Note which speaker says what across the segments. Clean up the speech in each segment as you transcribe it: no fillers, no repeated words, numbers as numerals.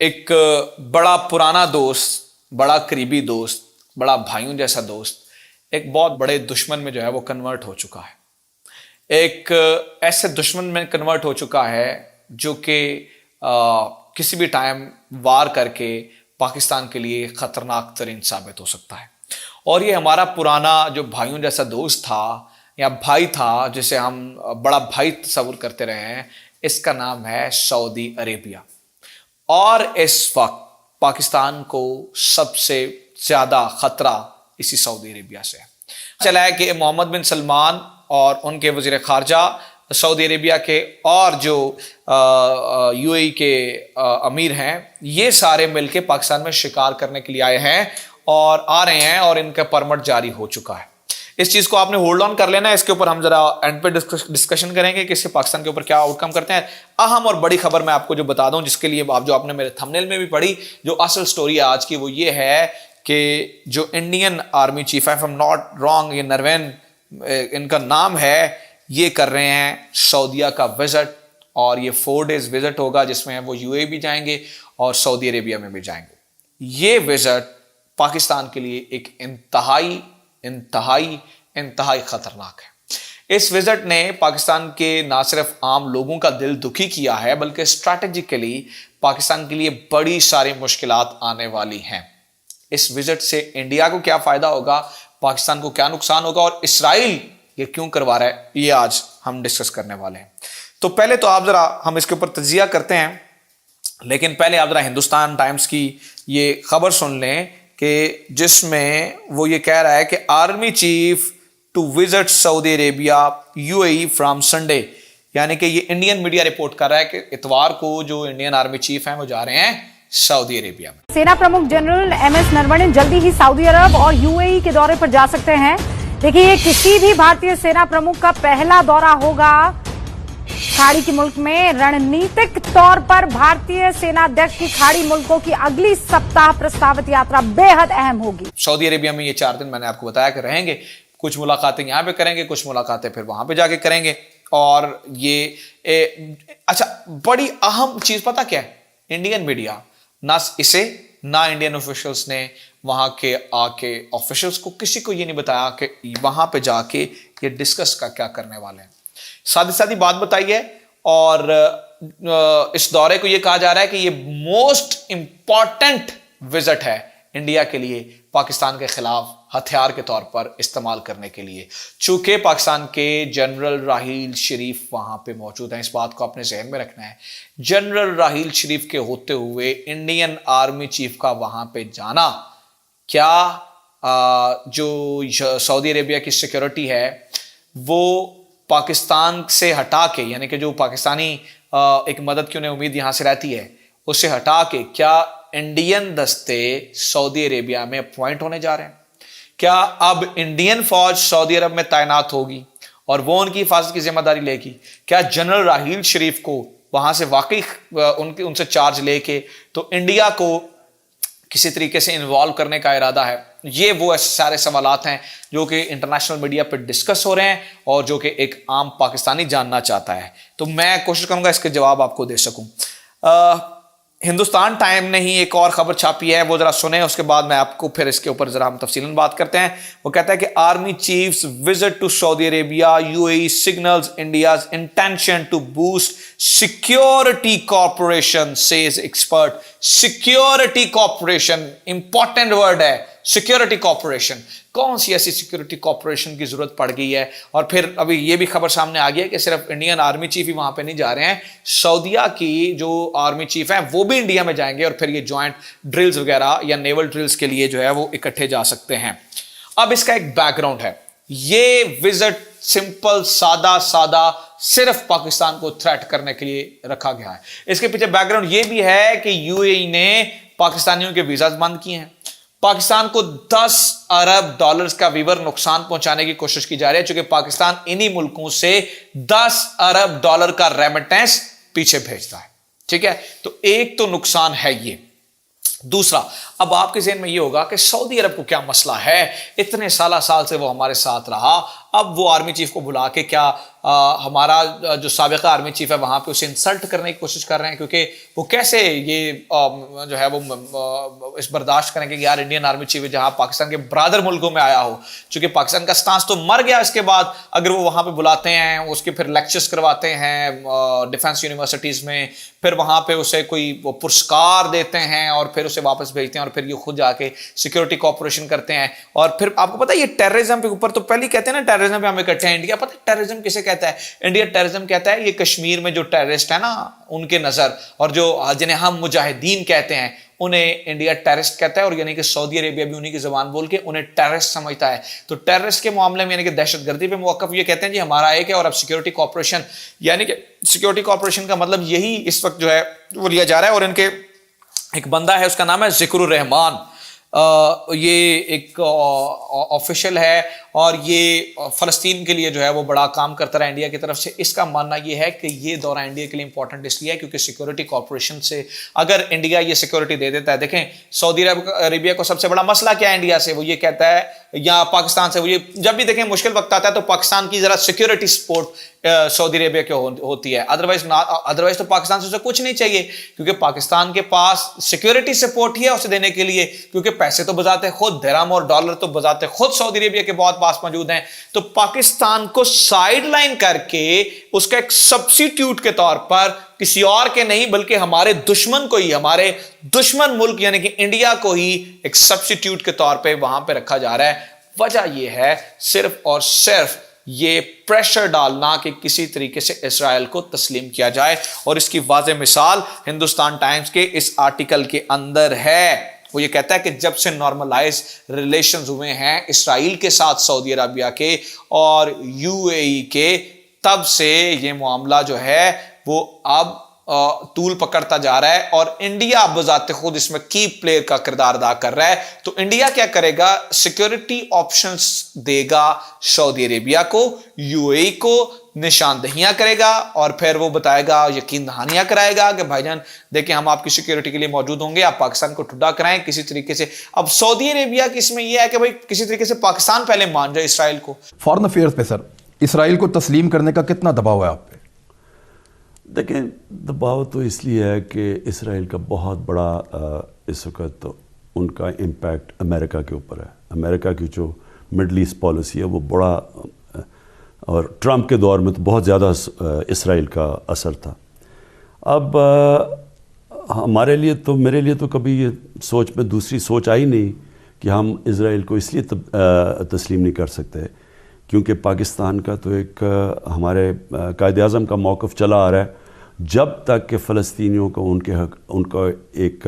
Speaker 1: एक बड़ा पुराना दोस्त, बड़ा करीबी दोस्त, बड़ा भाइयों जैसा दोस्त एक बहुत बड़े दुश्मन में जो है वो कन्वर्ट हो चुका है। एक ऐसे दुश्मन में कन्वर्ट हो चुका है जो कि किसी भी टाइम वार करके पाकिस्तान के लिए खतरनाक तरीन साबित हो सकता है। और ये हमारा पुराना जो भाइयों जैसा दोस्त था या भाई था, जिसे हम बड़ा भाई तस्वुर करते रहे हैं, इसका नाम है सऊदी अरेबिया। और इस वक्त पाकिस्तान को सबसे ज्यादा खतरा इसी सऊदी अरेबिया से है। चला है कि मोहम्मद बिन सलमान और उनके वजीर खारजा सऊदी अरेबिया के और जो यूएई के अमीर हैं, ये सारे मिलके पाकिस्तान में शिकार करने के लिए आए हैं और आ रहे हैं और इनका परमिट जारी हो चुका है। इस चीज को आपने होल्ड ऑन कर लेना है। इसके ऊपर हम जरा एंड पे डिस्कशन करेंगे कि इससे पाकिस्तान के ऊपर क्या आउटकम करते हैं। अहम और बड़ी खबर मैं आपको जो बता दूं, जिसके लिए आप जो आपने मेरे थंबनेल में भी पढ़ी, जो असल स्टोरी है आज की, वो ये है कि जो इंडियन आर्मी चीफ है, if I am not wrong, ये नरवैन इनका नाम है, ये कर रहे हैं सऊदीया का विजिट। और ये 4 डेज विजिट होगा, जिसमें वो यूएई भी जाएंगे और सऊदी अरेबिया में भी जाएंगे। ये विजिट पाकिस्तान के लिए एक इंतहाई खतरनाक है। इस विजिट ने पाकिस्तान के ना सिर्फ आम लोगों का दिल दुखी किया है, बल्कि स्ट्रैटेजिकली पाकिस्तान के लिए बड़ी सारी मुश्किलात आने वाली हैं। इस विजिट से इंडिया को क्या फायदा होगा, पाकिस्तान को क्या नुकसान होगा, और इसराइल ये क्यों करवा रहा है, ये आज हम डिस्कस करने वाले हैं। तो पहले तो आप जरा हम इसके ऊपर तजिया करते हैं, लेकिन पहले आप जरा हिंदुस्तान टाइम्स की ये खबर सुन लें कि जिसमें वो ये कह रहा है कि army chief to visit Saudi Arabia UAE from Sunday. यानी कि ये इंडियन मीडिया रिपोर्ट कर रहा है कि इतवार को जो इंडियन आर्मी चीफ हैं वो जा रहे हैं सऊदी अरेबिया में।
Speaker 2: सेना प्रमुख जनरल एमएस नरवणे जल्दी ही सऊदी अरब और यूएई के दौरे पर जा सकते हैं। देखिए, ये किसी भी भारतीय सेना प्रमुख का पहला दौरा होगा खाड़ी के मुल्क में। रणनीतिक तौर पर भारतीय सेना अध्यक्ष की खाड़ी मुल्कों की अगली सप्ताह प्रस्तावित यात्रा बेहद अहम होगी।
Speaker 1: सऊदी अरेबिया में ये 4 दिन मैंने आपको बताया कि रहेंगे। कुछ मुलाकातें यहां पे करेंगे, कुछ मुलाकातें फिर वहां पे जाके करेंगे। और ये अच्छा, बड़ी अहम चीज पता क्या है, इंडियन मीडिया ना इंडियन ऑफिशियल्स ने वहां के आके ऑफिशियल्स को किसी को ये नहीं बताया कि वहां पे जाके ये डिस्कस का क्या करने वाले हैं। सादी सादी बात बताई है। और इस दौरे को ये कहा जा रहा है कि ये मोस्ट इंपॉर्टेंट विजिट है इंडिया के लिए, पाकिस्तान के खिलाफ हथियार के तौर पर इस्तेमाल करने के लिए। चूंकि पाकिस्तान के जनरल राहील शरीफ वहां पे मौजूद हैं, इस बात को अपने जहन में रखना है। जनरल राहील शरीफ के होते हुए इंडियन आर्मी चीफ का वहां पे जाना, क्या जो सऊदी अरेबिया की सिक्योरिटी है वो पाकिस्तान से हटा के, यानी कि जो पाकिस्तानी एक मदद की उन्हें उम्मीद यहां से रहती है, उसे हटा के क्या इंडियन दस्ते सऊदी अरेबिया में अपॉइंट होने जा रहे हैं? क्या अब इंडियन फौज सऊदी अरब में तैनात होगी और वो उनकी हिफाजत की जिम्मेदारी लेगी? क्या जनरल राहील शरीफ को वहां से वाकई उनसे चार्ज लेके तो इंडिया को किसी तरीके से इन्वॉल्व करने का इरादा है? ये वो ऐसे सारे सवालात हैं जो कि इंटरनेशनल मीडिया पर डिस्कस हो रहे हैं और जो कि एक आम पाकिस्तानी जानना चाहता है। तो मैं कोशिश करूंगा इसके जवाब आपको दे सकूं। हिंदुस्तान टाइम ने ही एक और खबर छापी है, वो जरा सुने, उसके बाद मैं आपको फिर इसके ऊपर जरा हम तफसीलन बात करते हैं। वो कहता है कि army chiefs visit to Saudi Arabia UAE signals India's intention to boost security corporation says expert. Security corporation important word है, सिक्योरिटी कॉर्पोरेशन। कौन सी ऐसी सिक्योरिटी कॉर्पोरेशन की जरूरत पड़ गई है? और फिर अभी ये भी खबर सामने आ गई है कि सिर्फ इंडियन आर्मी चीफ ही वहां पे नहीं जा रहे हैं, सऊदीया की जो आर्मी चीफ हैं वो भी इंडिया में जाएंगे और फिर ये ज्वाइंट ड्रिल्स वगैरह या नेवल ड्रिल्स के लिए जो है वो इकट्ठे जा सकते हैं। अब इसका एक बैकग्राउंड है। ये विजिट सिंपल सादा सिर्फ पाकिस्तान को थ्रेट करने के लिए रखा गया है। इसके पीछे बैकग्राउंड ये भी है कि यूएई ने पाकिस्तानियों के वीजा बंद किए हैं। पाकिस्तान को 10 अरब डॉलर्स का वीवर नुकसान पहुंचाने की कोशिश की जा रही है, क्योंकि पाकिस्तान इन्हीं मुल्कों से 10 अरब डॉलर का रेमिटेंस पीछे भेजता है। ठीक है, तो एक तो नुकसान है ये। दूसरा, अब आपके ज़हन में ये होगा कि सऊदी अरब को क्या मसला है, इतने साल से वो हमारे साथ रहा, अब वो आर्मी चीफ को बुला के क्या हमारा जो साबिका आर्मी चीफ है वहां पे उसे इंसल्ट करने की कोशिश कर रहे हैं, क्योंकि वो कैसे ये जो है वो इस बर्दाश्त करेंगे कि यार इंडियन आर्मी चीफ जहां पाकिस्तान के ब्रादर मुल्कों में आया हो, चूंकि पाकिस्तान का स्टांस तो मर गया। इसके बाद अगर वो वहां पे बुलाते हैं, उसके फिर लेक्चर्स करवाते हैं डिफेंस यूनिवर्सिटीज में, फिर वहां पे उसे कोई वो पुरस्कार देते हैं और फिर उसे वापस भेजते हैं और फिर ये खुद जाके सिक्योरिटी कॉर्पोरेशन करते हैं। और फिर आपको पता है ये टेररिज्म के ऊपर तो पहले कहते हैं ना टेररिज्म पे हम इकट्ठे हैं इंडिया, पता है टेररिज्म किसे कहता है? इंडिया टेररिज्म कहता है ये कश्मीर में जो टेररिस्ट है ना उनके नजर, और जो जिन्हें हम मुजाहिदीन कहते हैं उन्हें इंडिया टेररिस्ट कहता है, और यानी कि सऊदी अरेबिया भी उन्हीं की जबान बोल के उन्हें टेररिस्ट समझता है। तो टेररिस्ट के मामले में यानी कि दहशतगर्दी पे मौकफ ये कहते हैं जी हमारा एक है, और अब सिक्योरिटी कॉर्पोरेशन यानी कि सिक्योरिटी कॉर्पोरेशन का मतलब यही इस वक्त जो है वो लिया जा रहा है। और इनके एक बंदा है उसका नाम है जिक्रुर रहमान, ये एक ऑफिशियल है और ये फ़लस्तीन के लिए जो है वो बड़ा काम करता रहा इंडिया की तरफ से। इसका मानना ये है कि ये दौरा इंडिया के लिए इंपॉर्टेंट इसलिए है क्योंकि सिक्योरिटी कॉर्पोरेशन से अगर इंडिया ये सिक्योरिटी दे देता है, देखें सऊदी अरेबिया को सबसे बड़ा मसला क्या है इंडिया से, वो ये कहता है या पाकिस्तान से, वो ये जब भी देखें मुश्किल वक्त आता है तो पाकिस्तान की जरा सिक्योरिटी सपोर्ट सऊदी अरेबिया की होती है, अदरवाइज तो पाकिस्तान से उसे कुछ नहीं चाहिए, क्योंकि पाकिस्तान के पास सिक्योरिटी सपोर्ट ही है उसे देने के लिए, क्योंकि पैसे तो बजाते खुद दिरहम और डॉलर तो बजाते खुद सऊदी अरेबिया के बहुत पास मौजूद हैं। तो पाकिस्तान को साइडलाइन करके उसका एक सब्स्टिट्यूट के तौर पर किसी और के नहीं बल्कि हमारे दुश्मन को ही, हमारे दुश्मन मुल्क यानी कि इंडिया को ही एक सब्स्टिट्यूट के तौर पे वहां पे रखा जा रहा है। वजह यह है सिर्फ और सिर्फ ये प्रेशर डालना कि किसी तरीके से इजराइल को तस्लीम किया जाए, और इसकी वाज़ेह मिसाल हिंदुस्तान टाइम्स के इस आर्टिकल के अंदर है। वो ये कहता है कि जब से नॉर्मलाइज रिलेशंस हुए हैं इस्राइल के साथ सऊदी अरबिया के और यूएई के, तब से ये मामला जो है वो अब तूल पकड़ता जा रहा है और इंडिया बजाते खुद इसमें की प्लेयर का किरदार अदा कर रहा है। तो इंडिया क्या करेगा? सिक्योरिटी ऑप्शंस देगा सऊदी अरेबिया को, यूएई को निशानदहियां करेगा और फिर वो बताएगा, यकीन दहानियां कराएगा कि भाईजान देखिए हम आपकी सिक्योरिटी के लिए मौजूद होंगे, आप पाकिस्तान को ठुड्डा कराएं किसी तरीके से। अब सऊदी अरेबिया की इसमें यह है कि भाई किसी तरीके से पाकिस्तान पहले मान जाए इसराइल को।
Speaker 3: फॉरेन अफेयर्स पे सर इसराइल को तस्लीम करने का कितना दबाव है आप पे?
Speaker 4: देखें, दबाव तो इसलिए है कि इसराइल का बहुत बड़ा इस वक्त तो उनका इम्पैक्ट अमेरिका के ऊपर है। अमेरिका की जो मिडल ईस्ट पॉलिसी है वो बड़ा, और ट्रंप के दौर में तो बहुत ज़्यादा इसराइल का असर था। अब हमारे लिए तो, मेरे लिए तो कभी ये सोच में दूसरी सोच आई नहीं कि हम इसराइल को इसलिए तस्लीम नहीं कर सकते क्योंकि पाकिस्तान का तो एक हमारे कायद आज़म का मौक़िफ़ चला आ रहा है, जब तक कि फ़लस्तीनियों को उनके हक, उनका एक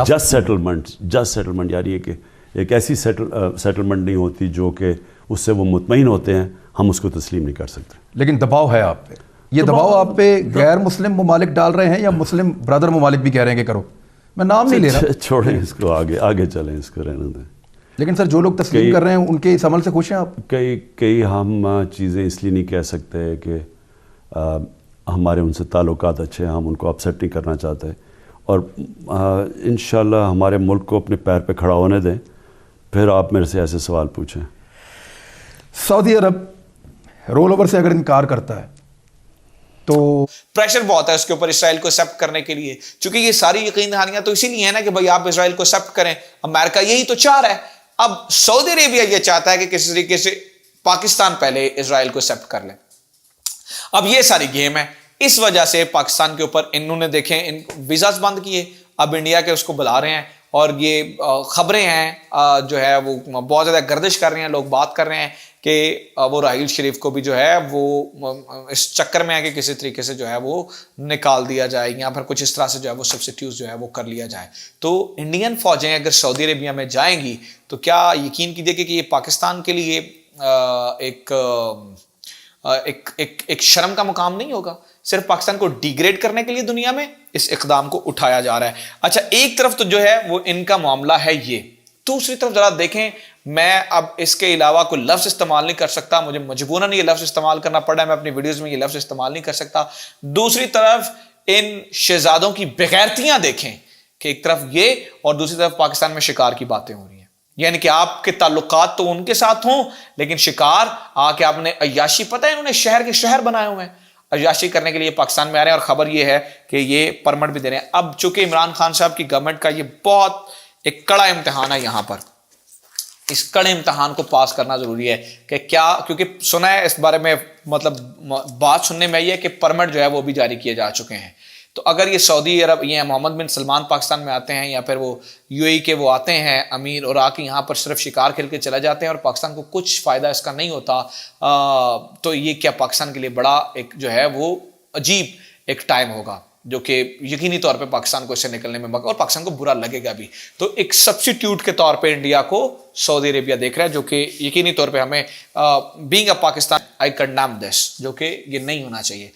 Speaker 4: जस्ट सेटलमेंट यानी कि एक ऐसी सेटलमेंट नहीं होती जो कि उससे वो मुतमईन होते हैं, हम उसको तस्लीम नहीं कर सकते।
Speaker 3: लेकिन दबाव है आप पे, ये दबाव आप पे गैर मुस्लिम ममालिक डाल रहे हैं या मुस्लिम ब्रदर ममालिक भी कह रहे हैं कि करो? मैं नाम नहीं ले रहा,
Speaker 4: छोड़ें इसको, आगे चलें, इसको रहने दें।
Speaker 3: लेकिन सर जो लोग तस्लीम कर रहे हैं उनके इस अमल से खुश हैं आप?
Speaker 4: कई हम चीज़ें इसलिए नहीं कह सकते कि हमारे उनसे ताल्लुकात अच्छे हैं, हम उनको अपसेट नहीं करना चाहते, और इंशाल्लाह हमारे मुल्क को अपने पैर पे खड़ा होने दें, फिर आप मेरे से ऐसे सवाल पूछें।
Speaker 3: सऊदी अरब रोल ओवर से अगर इनकार करता है तो
Speaker 1: प्रेशर बहुत है उसके ऊपर इसराइल को एक्सेप्ट करने के लिए, क्योंकि ये सारी यकीन दहानियां तो इसीलिए है ना कि भाई आप इसराइल को एक्सेप्ट करें, अमेरिका यही तो चाह रहा है। अब सऊदी अरेबिया ये चाहता है कि किसी तरीके से पाकिस्तान पहले इसराइल को एक्सेप्ट कर ले। अब ये सारी गेम है, इस वजह से पाकिस्तान के ऊपर इन्होंने देखें इन वीज़ास बंद किए, अब इंडिया के उसको बुला रहे हैं, और ये खबरें हैं जो है वो बहुत ज़्यादा गर्दिश कर रही हैं, लोग बात कर रहे हैं कि वो राहील शरीफ को भी जो है वो इस चक्कर में है कि किसी तरीके से जो है वो निकाल दिया जाए या फिर कुछ इस तरह से जो है वो सब्स्टिट्यूट जो है वो कर लिया जाए। तो इंडियन फ़ौजें अगर सऊदी अरेबिया में जाएंगी तो क्या यकीन कीजिए कि ये पाकिस्तान के लिए एक शर्म का मुकाम नहीं होगा, सिर्फ पाकिस्तान को डिग्रेड करने के लिए दुनिया में इस इक़दाम को उठाया जा रहा है। अच्छा, एक तरफ तो जो है वो इनका मामला है ये, दूसरी तरफ जरा देखें, मैं अब इसके अलावा कोई लफ्ज़ इस्तेमाल नहीं कर सकता, मुझे मजबूरन ये लफ्ज़ इस्तेमाल करना पड़ा है, मैं अपनी वीडियोज़ में ये लफ्ज़ इस्तेमाल नहीं कर सकता। दूसरी तरफ इन शहजादों की बेगैरतियां देखें कि एक तरफ ये और दूसरी तरफ पाकिस्तान में शिकार की बातें हो रही हैं। यानी कि आपके ताल्लुकात तो उनके साथ हों, लेकिन शिकार आके आपने अय्याशी, पता है इन्होंने शहर के शहर बनाए हुए हैं, अय्याशी करने के लिए पाकिस्तान में आ रहे हैं। और खबर यह है कि ये परमिट भी दे रहे हैं। अब चूंकि इमरान खान साहब की गवर्नमेंट का ये बहुत एक कड़ा इम्तिहान है, यहां पर इस कड़े इम्तिहान को पास करना जरूरी है कि क्या, क्योंकि सुना है इस बारे में, मतलब बात सुनने में आई है कि परमिट जो है वो भी जारी किए जा चुके हैं। तो अगर ये सऊदी अरब, ये मोहम्मद बिन सलमान पाकिस्तान में आते हैं या फिर वो यूएई के वो आते हैं अमीर, और आके यहाँ पर सिर्फ शिकार खेल के चले जाते हैं और पाकिस्तान को कुछ फ़ायदा इसका नहीं होता, तो ये क्या पाकिस्तान के लिए बड़ा एक जो है वो अजीब एक टाइम होगा, जो कि यकीनी तौर पे पाकिस्तान को इससे निकलने में मौका, और पाकिस्तान को बुरा लगेगा भी। तो एक सब्स्टिट्यूट के तौर पे इंडिया को सऊदी अरेबिया देख रहा है, जो कि यकीनी तौर पे हमें being a Pakistan I condemn this, जो कि ये नहीं होना चाहिए।